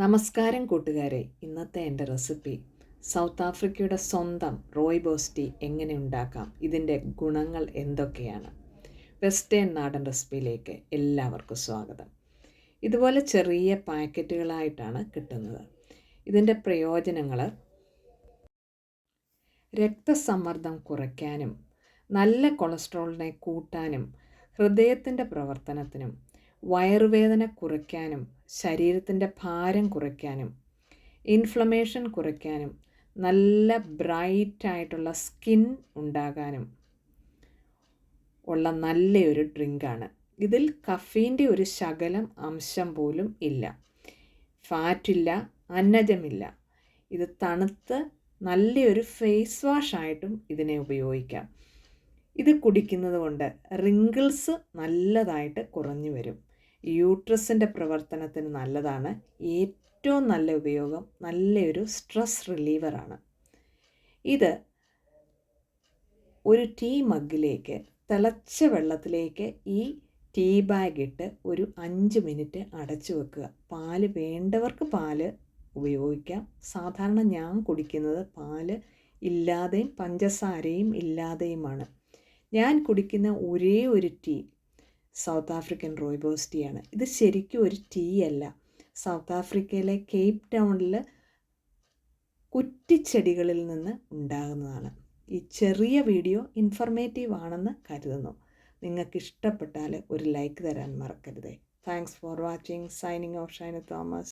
നമസ്കാരം കൂട്ടുകാരെ. ഇന്നത്തെ എൻ്റെ റെസിപ്പി സൗത്ത് ആഫ്രിക്കയുടെ സ്വന്തം റോയ്ബോസ് ടീ എങ്ങനെ ഉണ്ടാക്കാം, ഇതിൻ്റെ ഗുണങ്ങൾ എന്തൊക്കെയാണ്. വെസ്റ്റേൺ നാടൻ റെസിപ്പിയിലേക്ക് എല്ലാവർക്കും സ്വാഗതം. ഇതുപോലെ ചെറിയ പാക്കറ്റുകളായിട്ടാണ് കിട്ടുന്നത്. ഇതിൻ്റെ പ്രയോജനങ്ങൾ രക്തസമ്മർദ്ദം കുറയ്ക്കാനും നല്ല കൊളസ്ട്രോളിനെ കൂട്ടാനും ഹൃദയത്തിൻ്റെ പ്രവർത്തനത്തിനും വയറുവേദന കുറയ്ക്കാനും ശരീരത്തിൻ്റെ ഭാരം കുറയ്ക്കാനും ഇൻഫ്ലമേഷൻ കുറയ്ക്കാനും നല്ല ബ്രൈറ്റായിട്ടുള്ള സ്കിൻ ഉണ്ടാകാനും ഉള്ള നല്ലൊരു ഡ്രിങ്കാണ്. ഇതിൽ കഫീൻ്റെ ഒരു ശകലം അംശം പോലും ഇല്ല, ഫാറ്റില്ല, അന്നജമില്ല. ഇത് തണുത്ത് നല്ലൊരു ഫേസ് വാഷായിട്ടും ഇതിനെ ഉപയോഗിക്കാം. ഇത് കുടിക്കുന്നത് കൊണ്ട് റിങ്കിൾസ് നല്ലതായിട്ട് കുറഞ്ഞു വരും. യൂട്രസിൻ്റെ പ്രവർത്തനത്തിന് നല്ലതാണ്. ഏറ്റവും നല്ല ഉപയോഗം നല്ലൊരു സ്ട്രെസ് റിലീവറാണ്. ഇത് ഒരു ടീ മഗ്ഗിലേക്ക് തിളച്ച വെള്ളത്തിലേക്ക് ഈ ടീ ബാഗ് ഇട്ട് ഒരു 5 മിനിറ്റ് അടച്ചു വെക്കുക. പാല് വേണ്ടവർക്ക് പാല് ഉപയോഗിക്കാം. സാധാരണ ഞാൻ കുടിക്കുന്നത് പാല് ഇല്ലാതെയും പഞ്ചസാരയും ഇല്ലാതെയുമാണ്. ഞാൻ കുടിക്കുന്ന ഒരേ ഒരു ടീ സൗത്ത് ആഫ്രിക്കൻ റോയ്ബോസ് ടീ ആണ്. ഇത് ശരിക്കും ഒരു ടീ അല്ല. സൗത്ത് ആഫ്രിക്കയിലെ കേപ്പ് ടൗണിൽ കുറ്റിച്ചെടികളിൽ നിന്ന് ഉണ്ടാകുന്നതാണ്. ഈ ചെറിയ വീഡിയോ ഇൻഫർമേറ്റീവ് ആണെന്ന് കരുതുന്നു. നിങ്ങൾക്ക് ഇഷ്ടപ്പെട്ടാൽ ഒരു ലൈക്ക് തരാൻ മറക്കരുതേ. Thanks for watching. Signing off Shaina Thomas.